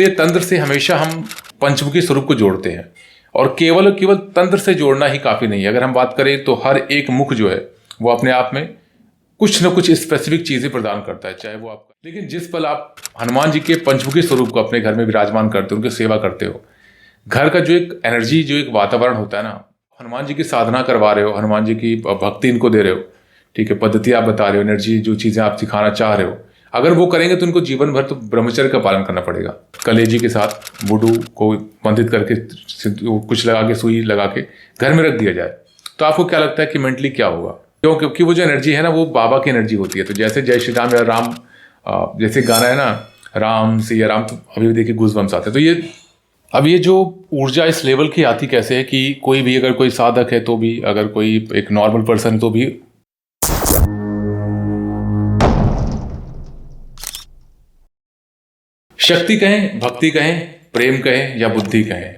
ये तंत्र से हमेशा हम पंचमुखी स्वरूप को जोड़ते हैं और केवल केवल तंत्र से जोड़ना ही काफ़ी नहीं है। अगर हम बात करें तो हर एक मुख जो है वो अपने आप में कुछ न कुछ स्पेसिफिक चीज़ें प्रदान करता है, चाहे वो आपका। लेकिन जिस पल आप हनुमान जी के पंचमुखी स्वरूप को अपने घर में विराजमान करते हो, उनकी सेवा करते हो, घर का जो एक एनर्जी, जो एक वातावरण होता है ना, हनुमान जी की साधना करवा रहे हो, हनुमान जी की भक्ति इनको दे रहे हो, ठीक है, पद्धति आप बता रहे हो, एनर्जी जो चीज़ें आप सिखाना चाह रहे हो, अगर वो करेंगे तो उनको जीवन भर तो ब्रह्मचर्य का पालन करना पड़ेगा। कलेजी के साथ वुडू को बंधित करके कुछ लगा के, सुई लगा के घर में रख दिया जाए तो आपको क्या लगता है कि मेंटली क्या होगा? क्यों? क्योंकि वो जो एनर्जी है ना, वो बाबा की एनर्जी होती है। तो जैसे जय श्री राम या राम, जैसे गाना है ना, राम सिया राम, तो अभी भी देखिए गूज़बम्स आते हैं। तो ये जो ऊर्जा इस लेवल की आती कैसे है कि कोई भी, अगर कोई साधक है तो भी, अगर कोई एक नॉर्मल पर्सन है तो भी, शक्ति कहें, भक्ति कहें, प्रेम कहें या बुद्धि कहें,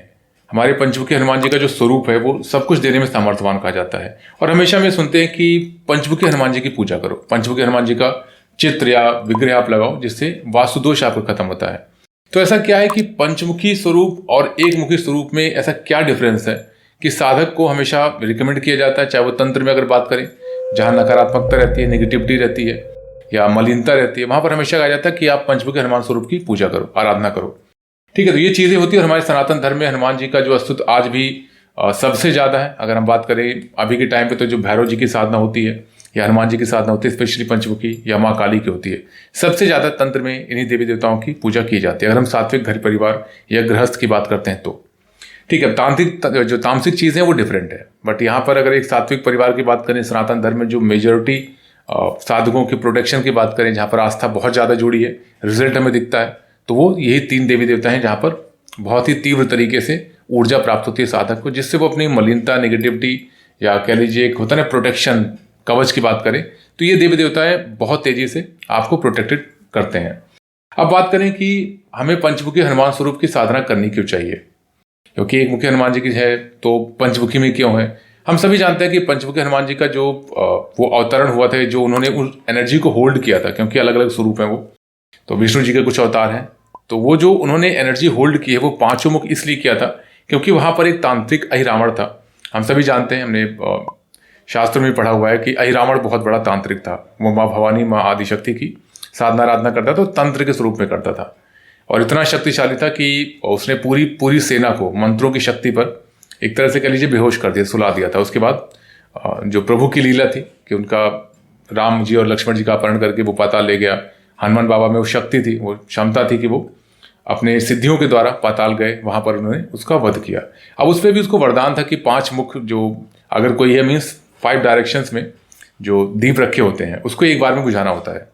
हमारे पंचमुखी हनुमान जी का जो स्वरूप है वो सब कुछ देने में सामर्थ्यवान कहा जाता है। और हमेशा में सुनते हैं कि पंचमुखी हनुमान जी की पूजा करो, पंचमुखी हनुमान जी का चित्र या विग्रह आप लगाओ, जिससे वास्तु दोष आपका खत्म होता है। तो ऐसा क्या है कि पंचमुखी स्वरूप और एक मुखी स्वरूप में ऐसा क्या डिफरेंस है कि साधक को हमेशा रिकमेंड किया जाता है, चाहे वो तंत्र में अगर बात करें, जहाँ नकारात्मकता रहती है, नेगेटिविटी रहती है या मलिनता रहती है, वहां पर हमेशा कहा जाता है कि आप पंचमुखी हनुमान स्वरूप की पूजा करो, आराधना करो। ठीक है, तो ये चीज़ें होती है। और हमारे सनातन धर्म में हनुमान जी का जो अस्तित्व आज भी सबसे ज़्यादा है। अगर हम बात करें अभी के टाइम पे, तो जो भैरव जी की साधना होती है या हनुमान जी की साधना होती है, स्पेशली पंचमुखी या माँ काली की होती है, सबसे ज़्यादा तंत्र में इन्हीं देवी देवताओं की पूजा की जाती है। अगर हम सात्विक घर परिवार या गृहस्थ की बात करते हैं तो ठीक है, जो तामसिक चीज़ें हैं वो डिफरेंट है। बट यहाँ पर अगर एक सात्विक परिवार की बात करें, सनातन धर्म में जो मेजोरिटी साधकों की प्रोटेक्शन की बात करें, जहाँ पर आस्था बहुत ज़्यादा जुड़ी है, रिजल्ट हमें दिखता है, तो वो यही 3 देवी देवता हैं जहाँ पर बहुत ही तीव्र तरीके से ऊर्जा प्राप्त होती है साधक को, जिससे वो अपनी मलिनता, नेगेटिविटी या कह लीजिए एक होता है ना प्रोटेक्शन, कवच की बात करें, तो ये देवी देवताएं बहुत तेजी से आपको प्रोटेक्टेड करते हैं। अब बात करें कि हमें पंचमुखी हनुमान स्वरूप की साधना करनी क्यों चाहिए, क्योंकि एक मुखी हनुमान जी की है तो पंचमुखी में क्यों है? हम सभी जानते हैं कि पंचमुखी हनुमान जी का जो वो अवतरण हुआ था, जो उन्होंने उस एनर्जी को होल्ड किया था, क्योंकि अलग अलग स्वरूप हैं वो, तो विष्णु जी के कुछ अवतार हैं, तो वो जो उन्होंने एनर्जी होल्ड की है वो 5 मुख इसलिए किया था क्योंकि वहाँ पर एक तांत्रिक अहिरावण था। हम सभी जानते हैं, हमने शास्त्र में पढ़ा हुआ है कि अहिरावण बहुत बड़ा तांत्रिक था। वो माँ भवानी, माँ आदिशक्ति की साधना आराधना करता था, तो तंत्र के स्वरूप में करता था और इतना शक्तिशाली था कि उसने पूरी सेना को मंत्रों की शक्ति पर एक तरह से कह लीजिए बेहोश कर दिया, सुला दिया था। उसके बाद जो प्रभु की लीला थी कि उनका राम जी और लक्ष्मण जी का अपहरण करके वो पाताल ले गया, हनुमान बाबा में वो शक्ति थी, वो क्षमता थी कि वो अपने सिद्धियों के द्वारा पाताल गए, वहाँ पर उन्होंने उसका वध किया। अब उस पर भी उसको वरदान था कि 5 मुख, जो अगर कोई है मीन्स 5 डायरेक्शंस में जो दीप रखे होते हैं, उसको एक बार में बुझाना होता है।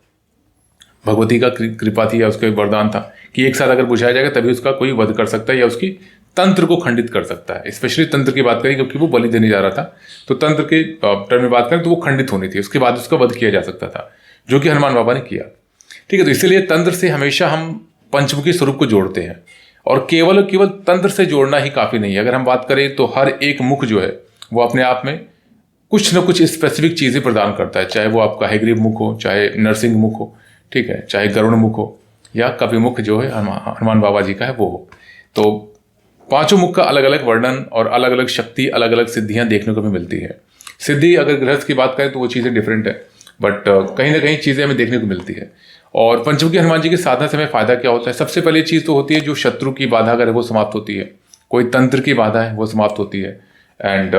भगवती का कृपा थी या उसका एक वरदान था कि एक साथ अगर बुझाया जाएगा तभी उसका कोई वध कर सकता है या उसकी तंत्र को खंडित कर सकता है। स्पेशली तंत्र की बात करें क्योंकि वो बलि देने जा रहा था, तो तंत्र के टर्म में बात करें तो वो खंडित होनी थी, उसके बाद उसका वध किया जा सकता था, जो कि हनुमान बाबा ने किया। ठीक है, तो इसीलिए तंत्र से हमेशा हम पंचमुखी स्वरूप को जोड़ते हैं और केवल केवल तंत्र से जोड़ना ही काफ़ी नहीं है। अगर हम बात करें तो हर एक मुख जो है वो अपने आप में कुछ न कुछ स्पेसिफिक चीज़ें प्रदान करता है, चाहे वो आपका हैग्रीव मुख हो, चाहे नरसिंह मुख हो, ठीक है, चाहे गरुण मुख हो या कपि मुख जो है हनुमान बाबा जी का है वो हो। तो 5 मुख का अलग अलग वर्णन और अलग अलग शक्ति, अलग अलग सिद्धियां देखने को भी मिलती है। सिद्धि अगर गृहस्थ की बात करें तो वो चीज़ें डिफरेंट है, बट कहीं ना कहीं चीज़ें हमें देखने को मिलती है। और पंचमुखी हनुमान जी की साधना से हमें फायदा क्या होता है? सबसे पहले चीज़ तो होती है जो शत्रु की बाधा अगर है वो समाप्त होती है, कोई तंत्र की बाधा है वो समाप्त होती है, एंड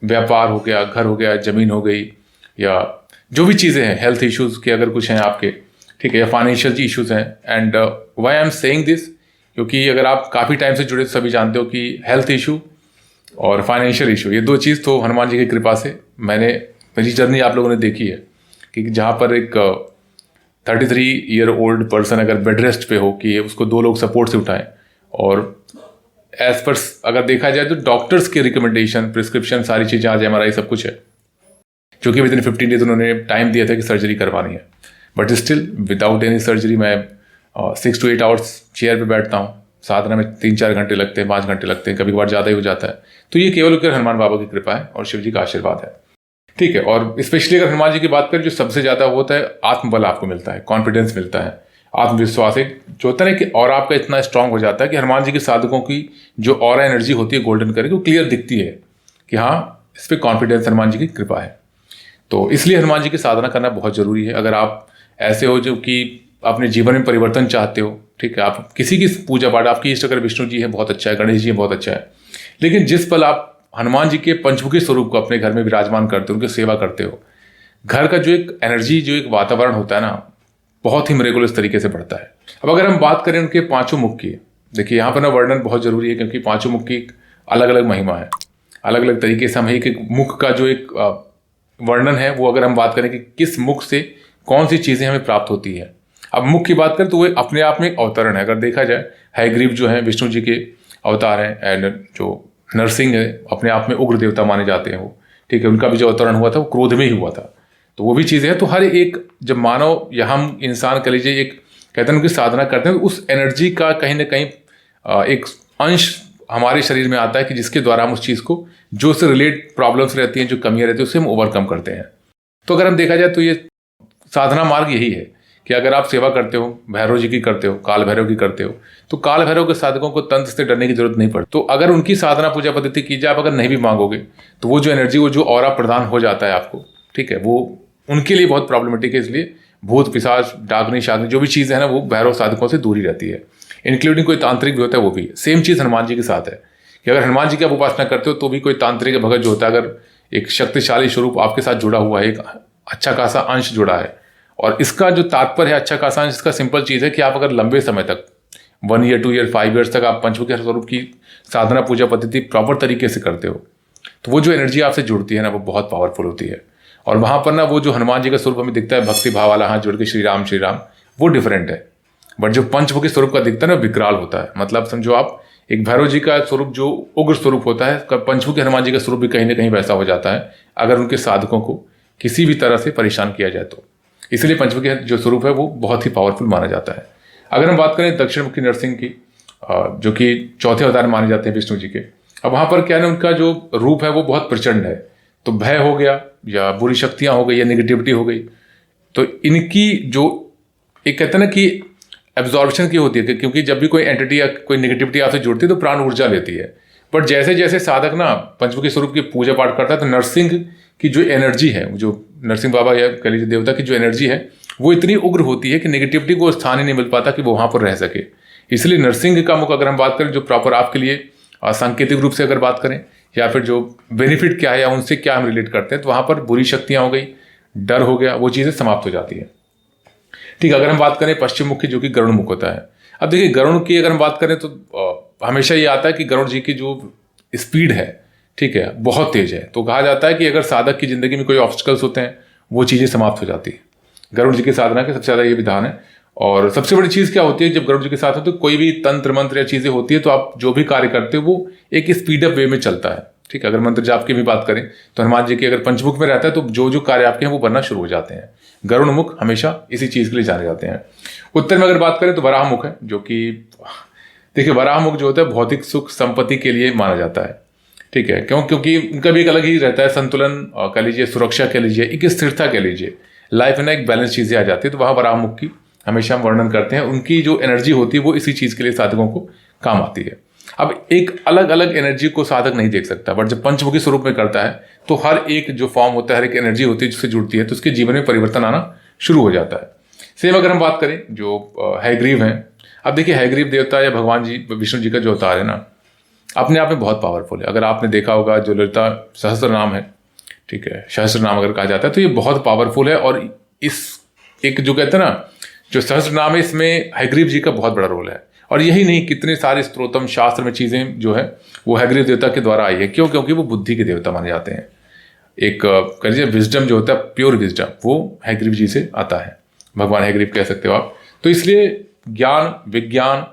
व्यापार हो गया, घर हो गया, जमीन हो गई, या जो भी चीज़ें हैं, हेल्थ इश्यूज़ के अगर कुछ हैं आपके, ठीक है, या फाइनेंशियल इश्यूज़ हैं। And why I am saying this, क्योंकि अगर आप काफ़ी टाइम से जुड़े तो सभी जानते हो कि हेल्थ इशू और फाइनेंशियल इशू, ये 2 चीज़ तो हनुमान जी की कृपा से मेरी जर्नी आप लोगों ने देखी है कि जहाँ पर एक 33 ईयर ओल्ड पर्सन अगर बेड रेस्ट पे हो कि उसको 2 लोग सपोर्ट से उठाएं, और एज पर अगर देखा जाए तो डॉक्टर्स के रिकमेंडेशन, प्रिस्क्रिप्शन, सारी चीज़ें, आज MRI सब कुछ है, जो कि विदिन 15 डेज उन्होंने टाइम दिया था कि सर्जरी करवानी है, but still without any surgery मैं 6 to 8 आवर्स चेयर पे बैठता हूँ। साधना में 3-4 घंटे लगते हैं, 5 घंटे लगते हैं, कभी कभार ज़्यादा ही हो जाता है। तो ये केवल हनुमान बाबा की कृपा है और शिव जी का आशीर्वाद है, ठीक है। और स्पेशली अगर हनुमान जी की बात करें, जो सबसे ज़्यादा होता है आत्मबल आपको मिलता है, कॉन्फिडेंस मिलता है, आत्मविश्वास, एक जो होता है ना कि और आपका इतना स्ट्रांग हो जाता है कि हनुमान जी के साधकों की जो ऑरा एनर्जी होती है गोल्डन कलर की, वो क्लियर दिखती है कि हाँ, इस पर कॉन्फिडेंस, हनुमान जी की कृपा है। तो इसलिए हनुमान जी की साधना करना बहुत जरूरी है। अगर आप ऐसे हो जो कि अपने जीवन में परिवर्तन चाहते हो, ठीक है, आप किसी की पूजा पाठ, आपकी इष्ट अगर विष्णु जी है बहुत अच्छा है, गणेश जी है बहुत अच्छा है, लेकिन जिस पल आप हनुमान जी के पंचमुखी स्वरूप को अपने घर में विराजमान करते हो, उनकी सेवा करते हो, घर का जो एक एनर्जी, जो एक वातावरण होता है ना, बहुत ही मिरेकुलस तरीके से बढ़ता है। अब अगर हम बात करें उनके पांचों मुख की, देखिए यहाँ पर ना वर्णन बहुत जरूरी है, क्योंकि पांचों मुख की अलग अलग महिमा है। अलग अलग तरीके से हम एक मुख का जो एक वर्णन है, वो अगर हम बात करें कि किस मुख से कौन सी चीज़ें हमें प्राप्त होती है। अब मुख की बात करें तो वो अपने आप में एक अवतरण है। अगर देखा जाए, हयग्रीव जो है विष्णु जी के अवतार हैं, एंड जो नरसिंह है अपने आप में उग्र देवता माने जाते हैं वो, ठीक है, उनका भी जो अवतरण हुआ था वो क्रोध में ही हुआ था। तो वो भी चीज़ें हैं। तो हर एक जब मानव या हम इंसान कह लीजिए एक कहते हैं उनकी साधना करते हैं, तो उस एनर्जी का कहीं ना कहीं एक अंश हमारे शरीर में आता है कि जिसके द्वारा हम उस चीज़ को, जो उससे रिलेट प्रॉब्लम्स रहती हैं, जो कमियां रहती हैं, उससे हम ओवरकम करते हैं। तो अगर हम देखा जाए तो ये साधना मार्ग यही है कि अगर आप सेवा करते हो, भैरव जी की करते हो, काल भैरव की करते हो, तो काल भैरव के साधकों को तंत्र से डरने की जरूरत नहीं पड़ती। तो अगर उनकी साधना पूजा पद्धति की जाए, आप अगर नहीं भी मांगोगे, तो वो जो एनर्जी, वो जो ऑरा प्रदान हो जाता है आपको, ठीक है, वो उनके लिए बहुत प्रॉब्लमेटिक है। इसलिए भूत पिशाच, डाकनी शागनी जो भी चीज़ है ना, वो भैरव साधकों से दूर ही रहती है। इंक्लूडिंग कोई तांत्रिक भी होता है वो भी। सेम चीज़ हनुमान जी के साथ है कि अगर हनुमान जी की आप उपासना करते हो तो भी कोई तांत्रिक भगत जो होता है, अगर एक शक्तिशाली स्वरूप आपके साथ जुड़ा हुआ है, एक अच्छा खासा अंश जुड़ा है, और इसका जो तात्पर्य है अच्छा खासा अंश, इसका सिंपल चीज़ है कि आप अगर लंबे समय तक 1 ईयर 2 ईयर 5 ईयर्स तक आप पंचमुखी स्वरूप की साधना पूजा पद्धति प्रॉपर तरीके से करते हो, तो वो जो एनर्जी आपसे जुड़ती है ना, वो बहुत पावरफुल होती है। और वहाँ पर ना वो जो हनुमान जी का स्वरूप हमें दिखता है, भक्ति भाव वाला हाथ जोड़ के श्री राम, वो डिफरेंट है। बट जो पंचमुखी स्वरूप का दिखता है ना, विकराल होता है। मतलब समझो आप, एक भैरव जी का स्वरूप जो उग्र स्वरूप होता है, पंचमुखी हनुमान जी का स्वरूप भी कहीं ना कहीं वैसा हो जाता है अगर उनके साधकों को किसी भी तरह से परेशान किया जाए तो। इसलिए पंचमुखी जो स्वरूप है वो बहुत ही पावरफुल माना जाता है। अगर हम बात करें दक्षिण मुखी नरसिंह की, जो कि चौथे अवतार माने जाते हैं विष्णु जी के, अब वहाँ पर क्या है, उनका जो रूप है वो बहुत प्रचंड है। तो भय हो गया, या बुरी शक्तियाँ हो गई, या नेगेटिविटी हो गई, तो इनकी जो एक कहते हैं ना कि एब्जॉर्प्शन की होती है, क्योंकि जब भी कोई एंटिटी या कोई नेगेटिविटी आपसे जुड़ती है तो प्राण ऊर्जा लेती है। बट जैसे जैसे साधक ना पंचमुखी स्वरूप की पूजा पाठ करता है, तो नरसिंह की जो एनर्जी है, जो नरसिंह बाबा या कह लीजिए देवता की जो एनर्जी है, वो इतनी उग्र होती है कि नेगेटिविटी को स्थान ही नहीं मिल पाता कि वो वहाँ पर रह सके। इसलिए नरसिंह का मुख अगर हम बात करें, जो प्रॉपर आपके लिए सांकेतिक रूप से अगर बात करें, या फिर जो बेनिफिट क्या है या उनसे क्या हम रिलेट करते हैं, तो वहाँ पर बुरी शक्तियाँ हो गई, डर हो गया, वो चीज़ें समाप्त हो जाती है। ठीक है, अगर हम बात करें पश्चिम मुख की, जो कि गरुड़ मुख होता है। अब देखिए गरुड़ की अगर हम बात करें तो हमेशा ये आता है कि गरुड़ जी की जो स्पीड है, ठीक है, बहुत तेज है। तो कहा जाता है कि अगर साधक की जिंदगी में कोई ऑब्स्टिकल्स होते हैं, वो चीज़ें समाप्त हो जाती है। गरुड़ जी की साधना के सबसे ज़्यादा ये विधान है। और सबसे बड़ी चीज़ क्या होती है, जब गरुड़ जी के साथ होते, तो कोई भी तंत्र मंत्र या चीज़ें होती है, तो आप जो भी कार्य करते हो वो एक स्पीडअप वे में चलता है। ठीक है, अगर मंत्र जाप की भी बात करें तो हनुमान जी की अगर पंचमुख में रहता है, तो जो जो कार्य आपके हैं वो बनना शुरू हो जाते हैं। गरुड़ मुख हमेशा इसी चीज़ के लिए जाने जाते हैं। उत्तर में अगर बात करें तो वराह मुख है, जो कि देखिए वराह मुख जो होता है भौतिक सुख संपत्ति के लिए माना जाता है। ठीक है, क्योंकि उनका भी एक अलग ही रहता है संतुलन कह लीजिए, सुरक्षा कह लीजिए, एक स्थिरता कह लीजिए, लाइफ में एक बैलेंस चीज़ें आ जाती है। तो वहाँ वराह मुख की हमेशा हम वर्णन करते हैं। उनकी जो एनर्जी होती है वो इसी चीज़ के लिए साधकों को काम आती है। अब एक अलग अलग एनर्जी को साधक नहीं देख सकता, बट जब पंचमुखी स्वरूप में करता है तो हर एक जो फॉर्म होता है, हर एक एनर्जी होती है जिससे जुड़ती है, तो उसके जीवन में परिवर्तन आना शुरू हो जाता है। सेम अगर हम बात करें जो हयग्रीव हैं, अब देखिए हयग्रीव देवता या भगवान जी विष्णु जी का जो अवतार है ना, अपने आप में बहुत पावरफुल है। अगर आपने देखा होगा जो ललिता सहस्त्र नाम है, ठीक है, सहस्त्र नाम अगर कहा जाता है, तो ये बहुत पावरफुल है। और इस एक जो कहते हैं ना जो सहस्त्र नाम है, इसमें हयग्रीव जी का बहुत बड़ा रोल है। और यही नहीं, कितने सारे स्त्रोतम शास्त्र में चीज़ें जो है वो हयग्रीव देवता के द्वारा आई है। क्यों? क्योंकि वो बुद्धि के देवता माने जाते हैं। एक कह लीजिए विजडम जो होता है, प्योर विजडम, वो हयग्रीव जी से आता है। भगवान हयग्रीव कह सकते हो आप। तो इसलिए ज्ञान, विज्ञान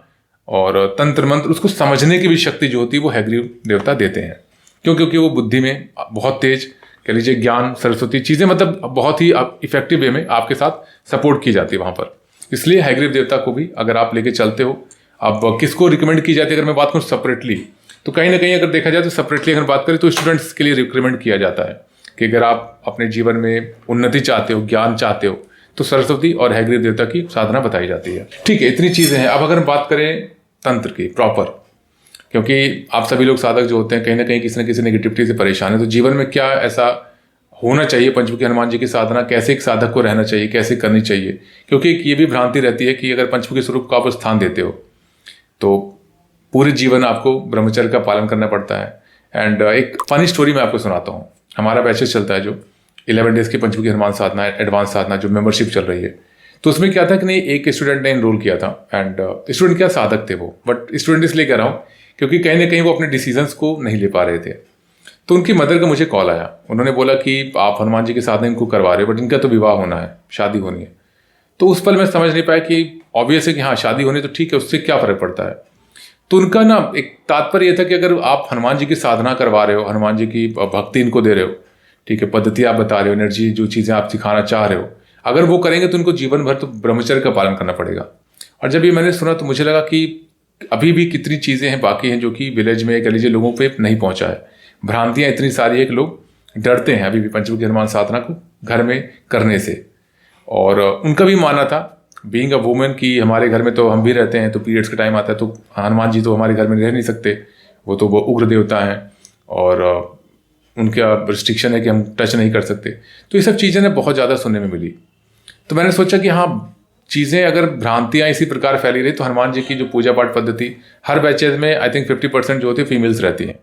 और तंत्र मंत्र, उसको समझने की भी शक्ति जो होती है वो हयग्रीव देवता देते हैं। क्यों? क्योंकि वो बुद्धि में बहुत तेज, कह लीजिए ज्ञान, सरस्वती चीज़ें, मतलब बहुत ही इफेक्टिव वे में आपके साथ सपोर्ट की जाती है वहाँ पर। इसलिए हयग्रीव देवता को भी अगर आप लेके चलते हो, अब किसको रिकमेंड की जाती है, अगर मैं बात करूँ सेपरेटली, तो कहीं ना कहीं अगर देखा जाए तो सेपरेटली अगर बात करें तो स्टूडेंट्स के लिए रिकमेंड किया जाता है कि अगर आप अपने जीवन में उन्नति चाहते हो, ज्ञान चाहते हो, तो सरस्वती और हैग्रीव देवता की साधना बताई जाती है। ठीक है, इतनी चीज़ें हैं। अब अगर हम बात करें तंत्र की प्रॉपर, क्योंकि आप सभी लोग साधक जो होते हैं कहीं ना कहीं किसी न किसी नेगेटिविटी से परेशान है, तो जीवन में क्या ऐसा होना चाहिए पंचमुखी हनुमान जी की साधना, कैसे एक साधक को रहना चाहिए, कैसे करनी चाहिए? क्योंकि एक ये भी भ्रांति रहती है कि अगर पंचमुखी स्वरूप को आप स्थान देते हो तो पूरे जीवन आपको ब्रह्मचर्य का पालन करना पड़ता है। एंड एक फनी स्टोरी मैं आपको सुनाता हूँ। हमारा बैचेस चलता है जो 11 डेज की पंचमुखी हनुमान साधना, एडवांस साधना जो मेंबरशिप चल रही है, तो उसमें क्या था कि नहीं, एक स्टूडेंट ने इनरोल किया था। एंड स्टूडेंट क्या, साधक थे वो, बट स्टूडेंट इसलिए कह रहा हूँ क्योंकि कहीं ना कहीं वो अपने डिसीजंस को नहीं ले पा रहे थे। तो उनकी मदर का मुझे कॉल आया, उन्होंने बोला कि आप हनुमान जी की साधना इनको करवा रहे हो, बट इनका तो विवाह होना है, शादी होनी है। तो उस पल मैं समझ नहीं पाया कि ऑब्वियस है कि हाँ शादी होनी तो ठीक है, उससे क्या फ़र्क पड़ता है। तो उनका ना एक तात्पर्य ये था कि अगर आप हनुमान जी की साधना करवा रहे हो, हनुमान जी की भक्ति इनको दे रहे हो, ठीक है, पद्धति आप बता रहे हो, एनर्जी जो चीज़ें आप सिखाना चाह रहे हो, अगर वो करेंगे तो उनको जीवन भर तो ब्रह्मचर्य का पालन करना पड़ेगा। और जब ये मैंने सुना तो मुझे लगा कि अभी भी कितनी चीज़ें हैं बाकी हैं जो कि विलेज में, कह लीजिए, लोगों पे नहीं पहुंचा है। भ्रांतियां इतनी सारी है कि लोग डरते हैं अभी भी पंचमुखी हनुमान साधना को घर में करने से। और उनका भी मानना था, बीइंग अ वुमेन, कि हमारे घर में तो हम भी रहते हैं, तो पीरियड्स का टाइम आता है तो हनुमान जी तो हमारे घर में रह नहीं सकते, वो तो वो उग्र देवता हैं और उनका रिस्ट्रिक्शन है कि हम टच नहीं कर सकते। तो ये सब चीज़ें ना बहुत ज़्यादा सुनने में मिली। तो मैंने सोचा कि हाँ, चीज़ें अगर भ्रांतियाँ इसी प्रकार फैली रही तो हनुमान जी की जो पूजा पाठ पद्धति, हर बैचेज में आई थिंक 50% जो होती है फीमेल्स रहती हैं।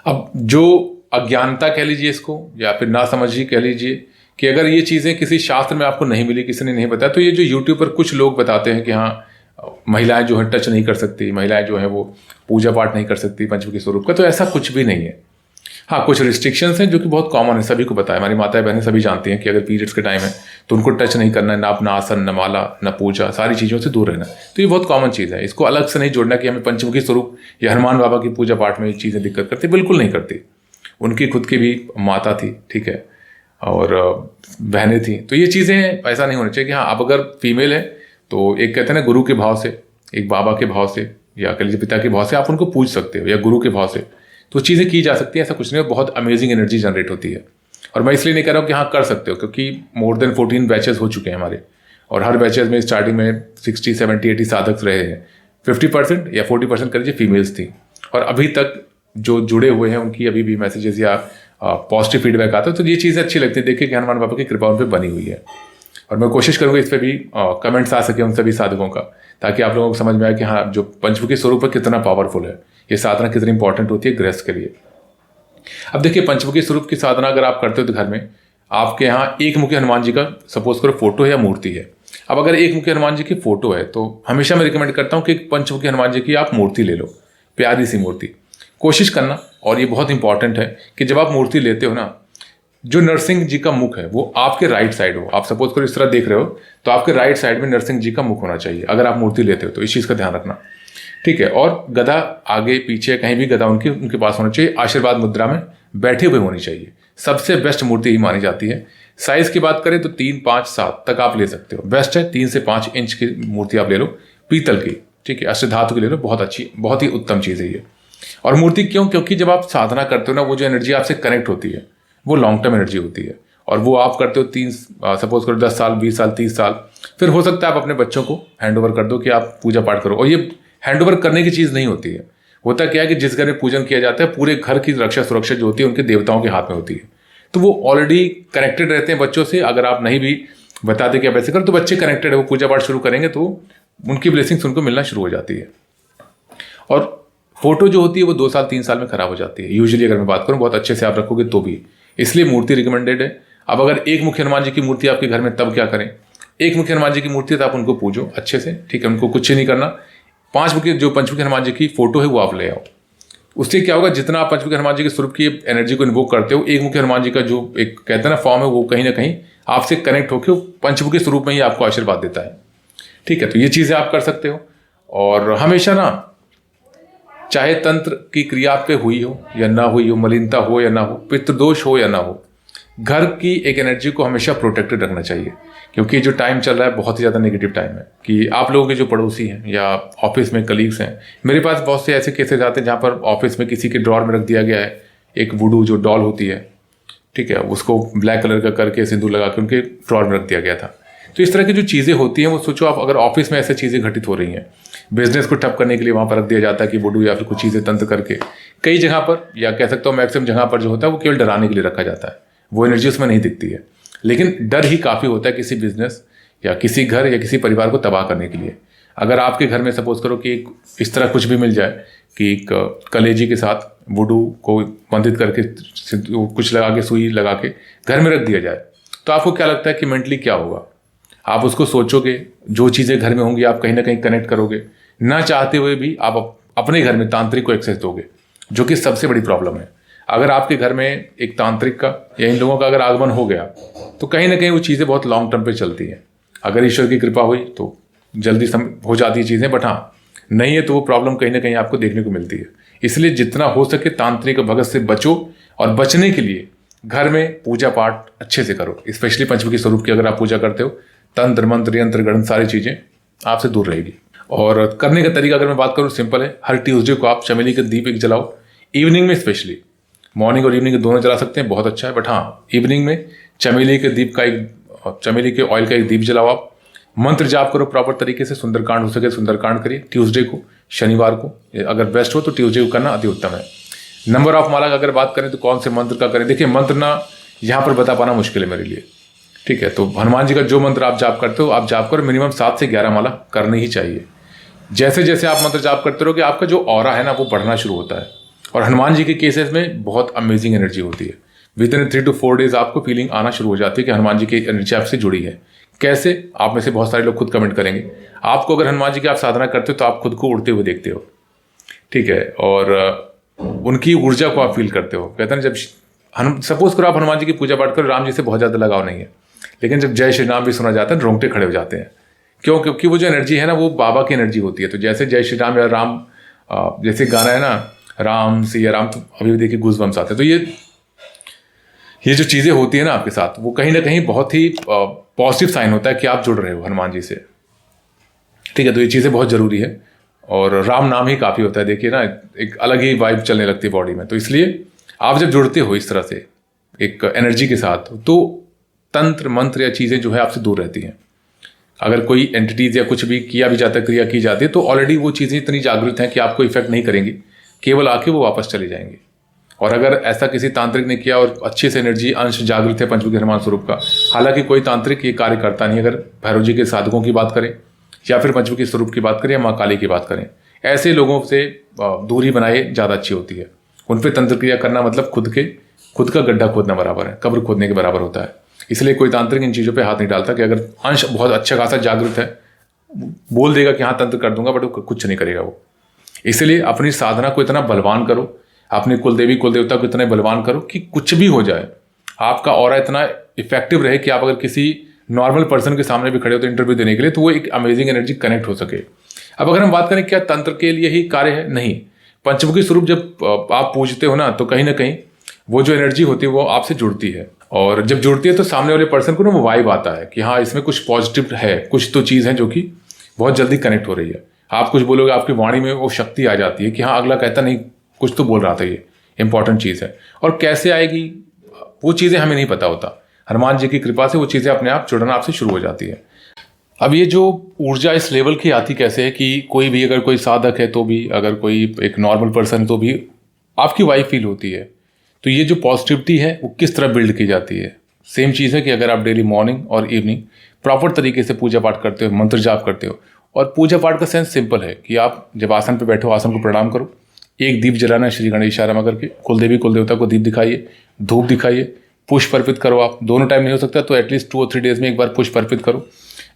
अब जो अज्ञानता कह लीजिए इसको, या फिर नासमझी कह लीजिए, कि अगर ये चीज़ें किसी शास्त्र में आपको नहीं मिली, किसी ने नहीं बताया, तो ये जो यूट्यूब पर कुछ लोग बताते हैं कि हाँ महिलाएं जो है टच नहीं कर सकती, महिलाएं जो है वो पूजा पाठ नहीं कर सकती पंचमुखी स्वरूप का, तो ऐसा कुछ भी नहीं है। हाँ, कुछ रिस्ट्रिक्शंस हैं जो कि बहुत कॉमन है, सभी को पता है, हमारी माताएं बहनें सभी जानती हैं कि अगर पीरियड्स के टाइम है तो उनको टच नहीं करना है, ना अपना आसन, न माला, न पूजा, सारी चीज़ों से दूर रहना। तो ये बहुत कॉमन चीज़ है, इसको अलग से नहीं जोड़ना कि हमें पंचमुखी स्वरूप या हनुमान बाबा की पूजा पाठ में ये चीज़ें दिक्कत करती, बिल्कुल नहीं करती। उनकी खुद की भी माता थी, ठीक है, और बहनें थी, तो ये चीज़ें ऐसा नहीं होना चाहिए कि हाँ अब अगर फीमेल है तो एक कहते हैं ना गुरु के भाव से, एक बाबा के भाव से, या कह लीजिए पिता के भाव से आप उनको पूज सकते हो, या गुरु के भाव से, तो चीज़ें की जा सकती है, ऐसा कुछ नहीं है। बहुत अमेजिंग एनर्जी जनरेट होती है। और मैं इसलिए नहीं कह रहा हूँ कि हाँ कर सकते हो, क्योंकि मोर देन 14 बैचेस हो चुके हैं हमारे, और हर बैचेस में स्टार्टिंग में 60, 70, 80 साधक रहे हैं। 50% या 40% कर लीजिए फीमेल्स थी, और अभी तक जो जुड़े हुए हैं उनकी अभी भी मैसेजेस या पॉजिटिव फीडबैक आता है। तो ये चीज़ें अच्छी लगती है, देखिए कि हनुमान बाबा की कृपा उन पर बनी हुई है। और मैं कोशिश करूँगा इस पर भी कमेंट्स आ सके उन सभी साधकों का, ताकि आप लोगों को समझ में आए कि हाँ जो पंचमुखी स्वरूप है कितना पावरफुल है, ये साधना कितनी इंपॉर्टेंट होती है गृहस्थ के लिए। अब देखिए, पंचमुखी स्वरूप की साधना अगर आप करते हो तो घर में आपके यहाँ एक मुखी हनुमान जी का सपोज करो फोटो है या मूर्ति है। अब अगर एक मुखी हनुमान जी की फोटो है तो हमेशा मैं रिकमेंड करता हूँ कि एक पंचमुखी हनुमान जी की आप मूर्ति ले लो, प्यारी सी मूर्ति। कोशिश करना, और ये बहुत इंपॉर्टेंट है कि जब आप मूर्ति लेते हो ना, जो नरसिंह जी का मुख है वो आपके राइट साइड हो। आप सपोज करो इस तरह देख रहे हो तो आपके राइट साइड में नरसिंह जी का मुख होना चाहिए अगर आप मूर्ति लेते हो, तो इस चीज़ का ध्यान रखना, ठीक है। और गदा आगे पीछे कहीं भी गदा उनके पास होना चाहिए, आशीर्वाद मुद्रा में बैठे हुए होनी चाहिए। सबसे बेस्ट मूर्ति ही मानी जाती है। साइज की बात करें तो 3, 5, 7 तक आप ले सकते हो, बेस्ट है 3 से 5 इंच की मूर्ति आप ले लो, पीतल की, ठीक है, अष्टधातु की ले लो, बहुत अच्छी, बहुत ही उत्तम चीज़ है ये। और मूर्ति क्यों? क्योंकि जब आप साधना करते हो ना, वो जो एनर्जी आपसे कनेक्ट होती है वो लॉन्ग टर्म एनर्जी होती है, और वो आप करते हो सपोज करो 10 साल, 20 साल, 30 साल, फिर हो सकता है आप अपने बच्चों को हैंड ओवर कर दो कि आप पूजा पाठ करो। और ये हैंड ओवर करने की चीज़ नहीं होती है। होता क्या है कि जिस घर में पूजन किया जाता है पूरे घर की रक्षा सुरक्षा जो होती है उनके देवताओं के हाथ में होती है, तो वो ऑलरेडी कनेक्टेड रहते हैं बच्चों से। अगर आप नहीं भी बताते कि आप ऐसे करो तो बच्चे कनेक्टेड है, वो पूजा पाठ शुरू करेंगे तो उनकी ब्लेसिंग्स उनको मिलना शुरू हो जाती है। और फोटो जो होती है वो 2 साल 3 साल में खराब हो जाती है यूजुअली, अगर मैं बात करूँ बहुत अच्छे से आप रखोगे तो भी, इसलिए मूर्ति रिकमेंडेड है। अब अगर एक मुखी हनुमान जी की मूर्ति आपके घर में, तब क्या करें? एक मुखी हनुमान जी की मूर्ति तो आप उनको पूजो अच्छे से, ठीक है, उनको कुछ नहीं करना। 5 मुखी जो पंचमुखी हनुमान जी की फोटो है वो आप ले आओ। उससे क्या होगा, जितना आप पंचमुखी हनुमान जी के स्वरूप की एनर्जी को इन्वोक करते हो, एक मुखी हनुमान जी का जो एक कहते हैं ना फॉर्म है, वो कहीं ना कहीं आपसे कनेक्ट होकर पंचमुखी स्वरूप में ही आपको आशीर्वाद देता है, ठीक है। तो ये चीज़ें आप कर सकते हो। और हमेशा ना, चाहे तंत्र की क्रिया आप पे हुई हो या ना हुई हो, मलिनता हो या ना हो, पितृदोष हो या ना हो, घर की एक एनर्जी को हमेशा प्रोटेक्टेड रखना चाहिए। क्योंकि जो टाइम चल रहा है बहुत ही ज़्यादा नेगेटिव टाइम है, कि आप लोगों के जो पड़ोसी हैं या ऑफिस में कलीग्स हैं, मेरे पास बहुत से ऐसे केसेस आते हैं जहाँ पर ऑफिस में किसी के ड्रॉर में रख दिया गया है एक वुडू जो डॉल होती है, ठीक है, उसको ब्लैक कलर का करके सिंदूर लगा के उनके ड्रॉर में रख दिया गया था। तो इस तरह की जो चीज़ें होती हैं, वो सोचो आप अगर ऑफिस में ऐसे चीज़ें घटित हो रही हैं, बिजनेस को ठप करने के लिए वहाँ पर रख दिया जाता है कि वुडू या फिर कुछ चीज़ें तंत्र करके, कई जगह पर, या कह सकता हूँ मैक्सिमम जगह पर जो होता है वो केवल डराने के लिए रखा जाता है, वो एनर्जी उसमें नहीं दिखती है। लेकिन डर ही काफ़ी होता है किसी बिजनेस या किसी घर या किसी परिवार को तबाह करने के लिए। अगर आपके घर में सपोज करो कि इस तरह कुछ भी मिल जाए कि कलेजी के साथ वुडू को बंधित करके कुछ लगा के, सुई लगा के घर में रख दिया जाए, तो आपको क्या लगता है कि मेंटली क्या होगा? आप उसको सोचोगे, जो चीज़ें घर में होंगी आप कहीं ना कहीं कनेक्ट करोगे, ना चाहते हुए भी आप अपने घर में तांत्रिक को एक्सेस दोगे, जो कि सबसे बड़ी प्रॉब्लम है। अगर आपके घर में एक तांत्रिक का या इन लोगों का अगर आगमन हो गया, तो कहीं ना कहीं वो चीज़ें बहुत लॉन्ग टर्म पे चलती हैं। अगर ईश्वर की कृपा हुई तो जल्दी हो जाती है चीज़ें, बट हाँ नहीं है तो वो प्रॉब्लम कहीं ना कहीं आपको देखने को मिलती है। इसलिए जितना हो सके तांत्रिक भगत से बचो, और बचने के लिए घर में पूजा पाठ अच्छे से करो। स्पेशली पंचमुखी स्वरूप की अगर आप पूजा करते हो, तंत्र मंत्र यंत्र गणन सारी चीज़ें आपसे दूर रहेगी। और करने का तरीका अगर मैं बात करूँ, सिंपल है। हर ट्यूसडे को आप चमेली के दीप एक जलाओ, इवनिंग में स्पेशली, मॉर्निंग और इवनिंग दोनों जला सकते हैं, बहुत अच्छा है, बट हाँ इवनिंग में चमेली के दीप का चमेली के ऑयल का एक दीप जलाओ आप। मंत्र जाप करो प्रॉपर तरीके से, सुंदरकांड हो सके सुंदरकांड करिए ट्यूसडे को, शनिवार को, अगर बेस्ट हो तो ट्यूसडे को करना अति उत्तम है। नंबर ऑफ माला का अगर बात करें तो कौन से मंत्र का करें, देखिए मंत्र ना यहाँ पर बता पाना मुश्किल है मेरे लिए, ठीक है। तो हनुमान जी का जो मंत्र आप जाप करते हो आप जाप करो, मिनिमम 7 से 11 माला करनी ही चाहिए। जैसे जैसे आप मंत्र जाप करते रहोगे आपका जो ऑरा है ना वो बढ़ना शुरू होता है। और हनुमान जी के केसेस में बहुत अमेजिंग एनर्जी होती है। विद इन 3 to 4 डेज आपको फीलिंग आना शुरू हो जाती है कि हनुमान जी की एनर्जी आपसे जुड़ी है। कैसे? आप में से बहुत सारे लोग खुद कमेंट करेंगे, आपको अगर हनुमान जी की आप साधना करते हो तो आप खुद को उड़ते हुए देखते हो, ठीक है, और उनकी ऊर्जा को आप फील करते हो। कहते हैं जब सपोज करो आप हनुमान जी की पूजा पाठ करो, राम जी से बहुत ज़्यादा लगाव नहीं है, लेकिन जब जय श्री राम भी सुना जाता है रोंगटे खड़े हो जाते हैं। क्यों? क्योंकि वो जो एनर्जी है ना वो बाबा की एनर्जी होती है। तो जैसे जय श्री राम या राम, जैसे गाना है ना राम सिया राम, तो अभी भी देखिए गूज़बम्स आते हैं। तो ये जो चीज़ें होती है ना आपके साथ, वो कहीं ना कहीं बहुत ही पॉजिटिव साइन होता है कि आप जुड़ रहे हो हनुमान जी से, ठीक है। तो ये चीज़ें बहुत ज़रूरी है, और राम नाम ही काफ़ी होता है। देखिए ना एक अलग ही वाइब चलने लगती है बॉडी में। तो इसलिए आप जब जुड़ते हो इस तरह से एक एनर्जी के साथ, तो तंत्र मंत्र या चीज़ें जो है आपसे दूर रहती हैं। अगर कोई एंटिटीज या कुछ भी किया भी जाता है, क्रिया की जाती है, तो ऑलरेडी वो चीज़ें इतनी जागृत हैं कि आपको इफेक्ट नहीं करेंगी, केवल आके वो वापस चले जाएंगे। और अगर ऐसा किसी तांत्रिक ने किया और अच्छे से एनर्जी अंश जागृत है पंचमुखी हनुमान स्वरूप का, हालांकि कोई तांत्रिक ये कार्य करता नहीं। अगर भैरव जी के साधकों की बात करें या फिर पंचमुखी स्वरूप की बात करें या माँ काली की बात करें, ऐसे लोगों से दूरी बनाए ज़्यादा अच्छी होती है। उन पर तंत्र क्रिया करना मतलब खुद का गड्ढा खोदना बराबर है, कब्र खोदने के बराबर होता है। इसलिए कोई तांत्रिक इन चीज़ों पे हाथ नहीं डालता कि अगर अंश बहुत अच्छा खासा जागृत है, बोल देगा कि हाँ तंत्र कर दूंगा, बट वो कुछ नहीं करेगा वो। इसलिए अपनी साधना को इतना बलवान करो, अपने कुलदेवी कुलदेवता को इतना बलवान करो कि कुछ भी हो जाए आपका ऑरा इतना इफेक्टिव रहे कि आप अगर किसी नॉर्मल पर्सन के सामने भी खड़े हो तो इंटरव्यू देने के लिए, तो वो एक अमेजिंग एनर्जी कनेक्ट हो सके। अब अगर हम बात करें क्या तंत्र के लिए ही कार्य है, नहीं। पंचमुखी स्वरूप जब आप पूजते हो ना, तो कहीं ना कहीं वो जो एनर्जी होती है वो आपसे जुड़ती है, और जब जुड़ती है तो सामने वाले पर्सन को ना वो वाइब आता है कि हाँ इसमें कुछ पॉजिटिव है, कुछ तो चीज़ है जो कि बहुत जल्दी कनेक्ट हो रही है। आप कुछ बोलोगे, आपकी वाणी में वो शक्ति आ जाती है कि हाँ अगला कहता नहीं कुछ तो बोल रहा था, ये इंपॉर्टेंट चीज़ है। और कैसे आएगी वो चीज़ें हमें नहीं पता होता, हनुमान जी की कृपा से वो चीज़ें अपने आप जुड़ना आपसे शुरू हो जाती है। अब ये जो ऊर्जा इस लेवल की आती कैसे है कि कोई भी, अगर कोई साधक है तो भी, अगर कोई एक नॉर्मल पर्सन है तो भी आपकी वाइब फील होती है। तो ये जो पॉजिटिविटी है वो किस तरह बिल्ड की जाती है? सेम चीज़ है कि अगर आप डेली मॉर्निंग और इवनिंग प्रॉपर तरीके से पूजा पाठ करते हो, मंत्र जाप करते हो। और पूजा पाठ का सेंस सिंपल है कि आप जब आसन पर बैठो, आसन को प्रणाम करो, एक दीप जलाना श्री गणेश आरामा करके, कुलदेवी कुलदेवता को दीप दिखाइए, धूप दिखाइए, पुष्प अर्पित करो। आप दोनों टाइम नहीं हो सकता तो एटलीस्ट 2 और 3 डेज में एक बार पुष्प अर्पित करो।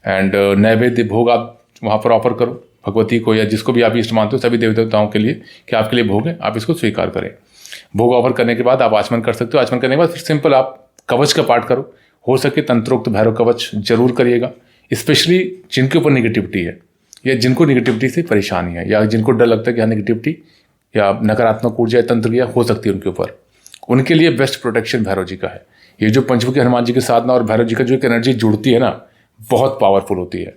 एंड नैवेद्य भोग आप वहाँ पर ऑफर करो भगवती को या जिसको भी आप इष्ट मानते हो, सभी देवी देवताओं के लिए कि आपके लिए भोग है, आप इसको स्वीकार करें। भोग ऑफर करने के बाद आप आचमन कर सकते हो। आचमन करने के बाद फिर सिंपल आप कवच का पाठ करो, हो सके तंत्रोक्त भैरव कवच जरूर करिएगा। स्पेशली जिनके ऊपर निगेटिविटी है या जिनको निगेटिविटी से परेशानी है या जिनको डर लगता है कि हाँ निगेटिविटी या नकारात्मक ऊर्जा तंत्र क्रिया हो सकती है उनके ऊपर, उनके लिए बेस्ट प्रोटेक्शन भैरव जी का है। ये जो पंचमुखी हनुमान जी की साधना और भैरव जी का जो एक एनर्जी जुड़ती है ना, बहुत पावरफुल होती है।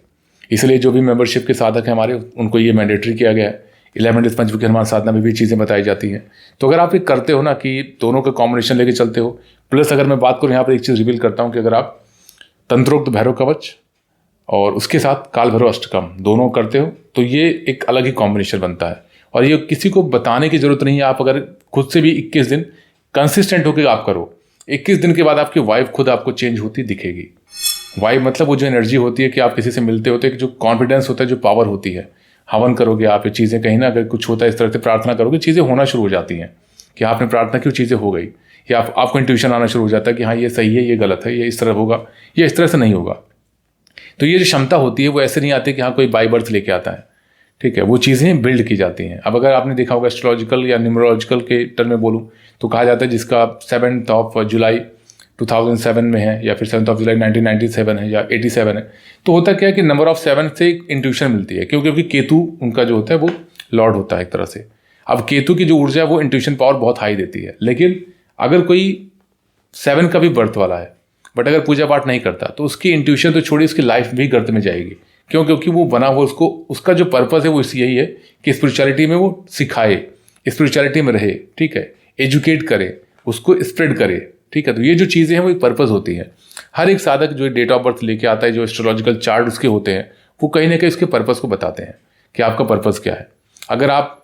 इसलिए जो भी मेंबरशिप के साधक हैं हमारे, उनको ये मैंडेटरी किया गया है। 11 डेज पंचमुखी हनुमान साधना में भी चीज़ें बताई जाती हैं। तो अगर आप ये करते हो ना कि दोनों का कॉम्बिनेशन लेके चलते हो, प्लस अगर मैं बात करूँ यहाँ पर एक चीज़ रिवील करता हूँ कि अगर आप तंत्रोक्त भैरव कवच और उसके साथ काल भैरव अष्टकम दोनों करते हो तो ये एक अलग ही कॉम्बिनेशन बनता है। और ये किसी को बताने की ज़रूरत नहीं है, आप अगर खुद से भी 21 दिन कंसिस्टेंट होकर आप करो, 21 दिन के बाद आपकी वाइब खुद आपको चेंज होती दिखेगी। वाइब मतलब वो जो एनर्जी होती है कि आप किसी से मिलते होते, जो कॉन्फिडेंस होता है, जो पावर होती है। हवन करोगे आप, ये चीज़ें कहीं ना अगर कुछ होता है इस तरह से प्रार्थना करोगे, चीज़ें होना शुरू हो जाती हैं कि आपने प्रार्थना की, चीज़ें हो गई, या आपको इंट्यूशन आना शुरू हो जाता है कि हाँ ये सही है, ये गलत है, ये इस तरह होगा, ये इस तरह से नहीं होगा। तो ये जो क्षमता होती है वो ऐसे नहीं आती कि हाँ कोई बाई बर्थ लेके आता है, ठीक है, वो चीज़ें बिल्ड की जाती हैं। अब अगर आपने देखा होगा एस्ट्रोलॉजिकल या न्यूमरोलॉजिकल के टर्म में बोलूँ तो कहा जाता है जिसका 7 जुलाई 2007 में है या फिर 7 जुलाई 1997 है या 87 है, तो होता क्या है कि नंबर ऑफ 7 से एक इंट्यूशन मिलती है, क्योंकि केतु उनका जो होता है वो लॉर्ड होता है एक तरह से। अब केतु की जो ऊर्जा है वो इंट्यूशन पावर बहुत हाई देती है। लेकिन अगर कोई 7 का भी बर्थ वाला है बट अगर पूजा पाठ नहीं करता तो उसकी इंट्यूशन तो छोड़ी, उसकी लाइफ भी गर्त में जाएगी। क्यों? क्योंकि वो बना हुआ, उसको उसका जो पर्पस है वो यही है कि स्पिरिचुअलिटी में वो सिखाए, स्पिरिचुअलिटी में रहे, ठीक है, एजुकेट करे, उसको स्प्रेड करे, ठीक है। तो ये जो चीज़ें हैं वो एक पर्पस होती है। हर एक साधक जो डेट ऑफ बर्थ लेके आता है, जो एस्ट्रोलॉजिकल चार्ट उसके होते हैं, वो कहीं ना कहीं उसके पर्पस को बताते हैं कि आपका पर्पस क्या है। अगर आप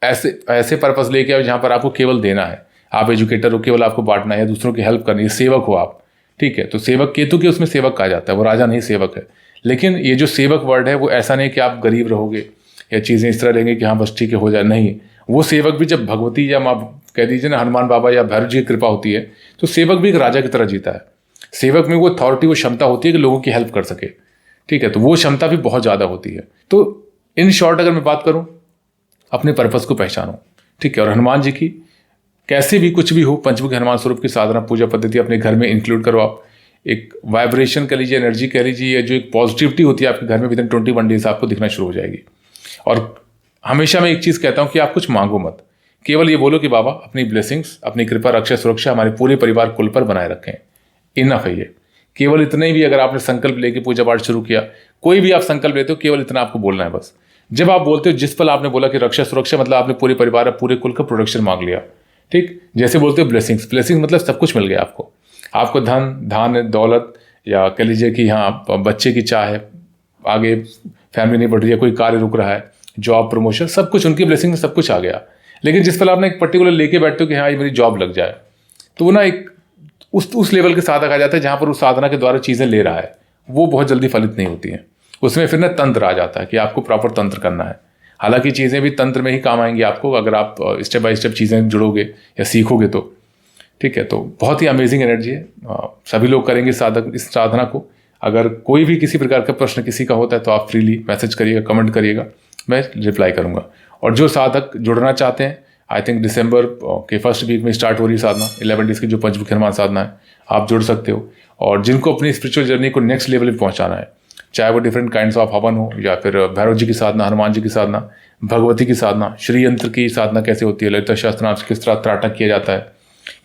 ऐसे पर्पस लेके आओ जहाँ पर आपको केवल देना है, आप एजुकेटर हो, केवल आपको बांटना है, दूसरों की हेल्प करनी है, सेवक हो आप, ठीक है, तो सेवक केतु के उसमें सेवक कहा जाता है, वो राजा नहीं सेवक है। लेकिन ये जो सेवक वर्ड है वो ऐसा नहीं कि आप गरीब रहोगे या चीज़ें इस तरह लेंगे कि हाँ बस ठीक है हो जाए, नहीं। वो सेवक भी जब भगवती या माँ कह दीजिए ना हनुमान बाबा या भैरव जी की कृपा होती है तो सेवक भी एक राजा की तरह जीता है। सेवक में वो अथॉरिटी, वो क्षमता होती है कि लोगों की हेल्प कर सके, ठीक है, तो वो क्षमता भी बहुत ज़्यादा होती है। तो इन शॉर्ट अगर मैं बात करूँ, अपने पर्पस को पहचानो, ठीक है, और हनुमान जी की कैसे भी कुछ भी हो, पंचमुखी हनुमान स्वरूप की साधना पूजा पद्धति अपने घर में इंक्लूड करो आप। एक वाइब्रेशन कह लीजिए, एनर्जी कह लीजिए, जो एक पॉजिटिविटी होती है आपके घर में विदिन 21 डेज आपको दिखना शुरू हो जाएगी। और हमेशा मैं एक चीज़ कहता हूँ कि आप कुछ मांगो मत, केवल ये बोलो कि बाबा अपनी ब्लेसिंग्स, अपनी कृपा, रक्षा, सुरक्षा हमारे पूरे परिवार कुल पर बनाए रखें। इनफ है ये, केवल इतने ही भी अगर आपने संकल्प लेके पूजा पाठ शुरू किया, कोई भी आप संकल्प लेते हो, केवल इतना आपको बोलना है बस। जब आप बोलते हो, जिस पल आपने बोला कि रक्षा सुरक्षा, मतलब आपने पूरे परिवार, पूरे कुल का प्रोटेक्शन मांग लिया, ठीक। जैसे बोलते हो ब्लेसिंग्स, ब्लेसिंग्स मतलब सब कुछ मिल गया आपको धन, धान, दौलत, या कह लीजिए कि हाँ बच्चे की चाह है, आगे फैमिली नहीं बढ़ रही है, कोई कार्य रुक रहा है, जॉब, प्रमोशन, सब कुछ उनकी ब्लेसिंग में सब कुछ आ गया। लेकिन जिस पल आपने एक पर्टिकुलर लेके बैठते हो कि हाँ ये मेरी जॉब लग जाए, तो वो ना एक उस लेवल के साधक आ जाता है जहाँ पर उस साधना के द्वारा चीज़ें ले रहा है, वो बहुत जल्दी फलित नहीं होती हैं। उसमें फिर ना तंत्र आ जाता है कि आपको प्रॉपर तंत्र करना है। हालांकि चीज़ें भी तंत्र में ही काम आएंगी आपको, अगर आप स्टेप बाय स्टेप चीज़ें जुड़ोगे या सीखोगे तो, ठीक है। तो बहुत ही अमेजिंग एनर्जी है, सभी लोग करेंगे साधक इस साधना को। अगर कोई भी किसी प्रकार का प्रश्न किसी का होता है तो आप फ्रीली मैसेज करिएगा, कमेंट करिएगा, मैं रिप्लाई करूंगा। और जो साधक जुड़ना चाहते हैं, आई थिंक दिसंबर के फर्स्ट वीक में स्टार्ट हो रही साधना, 11 डेज की जो पंचमुखी हनुमान साधना है, आप जुड़ सकते हो। और जिनको अपनी स्पिरिचुअल जर्नी को नेक्स्ट लेवल पर पहुंचाना है, चाहे वो डिफरेंट काइंड्स ऑफ हवन हो या फिर भैरव जी की साधना, हनुमान जी की साधना, भगवती की साधना, श्री यंत्र की साधना कैसे होती है, ललिता शास्त्रार्थ किस तरह त्राटक किया जाता है,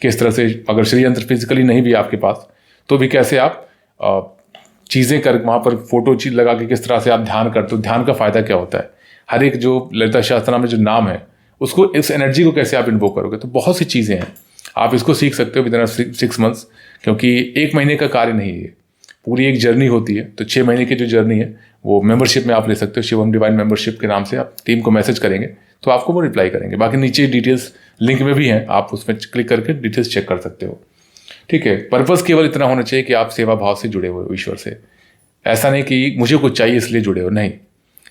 किस तरह से, अगर श्री यंत्र फिजिकली नहीं भी आपके पास तो भी कैसे आप चीज़ें कर वहाँ पर फोटो चीज लगा के किस तरह से आप ध्यान करते हो, ध्यान का फ़ायदा क्या होता है, हर एक जो ललिता शास्त्र में जो नाम है उसको, इस एनर्जी को कैसे आप इन्वोक करोगे, तो बहुत सी चीज़ें हैं, आप इसको सीख सकते हो विदिन 6 मंथ्स। क्योंकि 1 महीने का कार्य नहीं है, पूरी एक जर्नी होती है। तो 6 महीने की जो जर्नी है वो मेंबरशिप में आप ले सकते हो, शिवम डिवाइन मेंबरशिप के नाम से आप टीम को मैसेज करेंगे तो आपको वो रिप्लाई करेंगे। बाकी नीचे डिटेल्स लिंक में भी हैं, आप उसमें क्लिक करके डिटेल्स चेक कर सकते हो, ठीक है। पर्पस केवल इतना होना चाहिए कि आप सेवा भाव से जुड़े हुए हो ईश्वर से। ऐसा नहीं कि मुझे कुछ चाहिए इसलिए जुड़े हो, नहीं,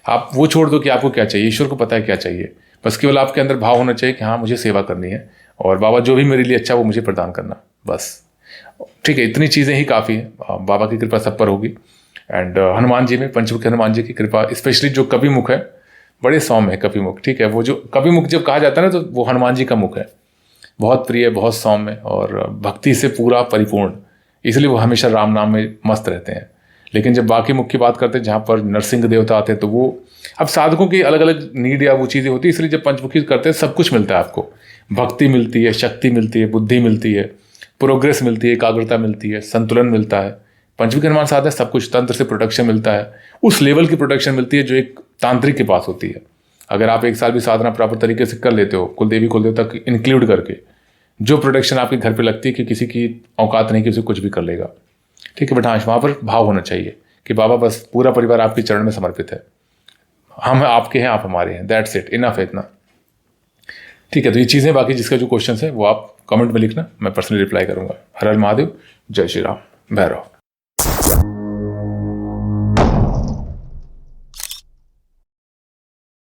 आप वो छोड़ दो कि आपको क्या चाहिए, ईश्वर को पता है क्या चाहिए। बस केवल आपके अंदर भाव होना चाहिए कि हाँ मुझे सेवा करनी है और बाबा जो भी मेरे लिए अच्छा वो मुझे प्रदान करना, बस, ठीक है। इतनी चीज़ें ही काफ़ी है, बाबा की कृपा सब पर होगी। एंड हनुमान जी में, पंचमुखी हनुमान जी की कृपा, स्पेशली जो कवि मुख है, बड़े सौम्य है कवि मुख, ठीक है। वो जो कवि मुख जब कहा जाता है ना तो वो हनुमान जी का मुख है, बहुत प्रिय, बहुत सौम्य और भक्ति से पूरा परिपूर्ण, इसलिए वो हमेशा राम नाम में मस्त रहते हैं। लेकिन जब बाकी मुख की बात करते हैं जहाँ पर नरसिंह देवता आते हैं तो वो, अब साधकों की अलग अलग नीड या वो चीज़ें होती है, इसलिए जब पंचमुखी करते हैं सब कुछ मिलता है आपको, भक्ति मिलती है, शक्ति मिलती है, बुद्धि मिलती है, प्रोग्रेस मिलती है, एकाग्रता मिलती है, संतुलन मिलता है। पंचमुखी हनुमान साधना सब कुछ, तंत्र से प्रोटेक्शन मिलता है, उस लेवल की प्रोटेक्शन मिलती है जो एक तांत्रिक के पास होती है। अगर आप 1 साल भी साधना प्रॉपर तरीके से कर लेते हो, कुलदेवी कुलदेवता इंक्लूड करके, जो प्रोटेक्शन आपके घर पे लगती है कि किसी की औकात नहीं कि उसे कुछ भी कर लेगा, ठीक है, बट हाँ वहाँ पर भाव होना चाहिए कि बाबा बस पूरा परिवार आपके चरण में समर्पित है, हम आपके हैं, आप हमारे हैं, दैट्स इट, इनफ है इतना। ठीक है, तो ये चीज़ें, बाकी जिसका जो क्वेश्चन है वो आप कमेंट में लिखना, मैं पर्सनली रिप्लाई करूंगा। हर हर महादेव, जय श्री राम, भैरव।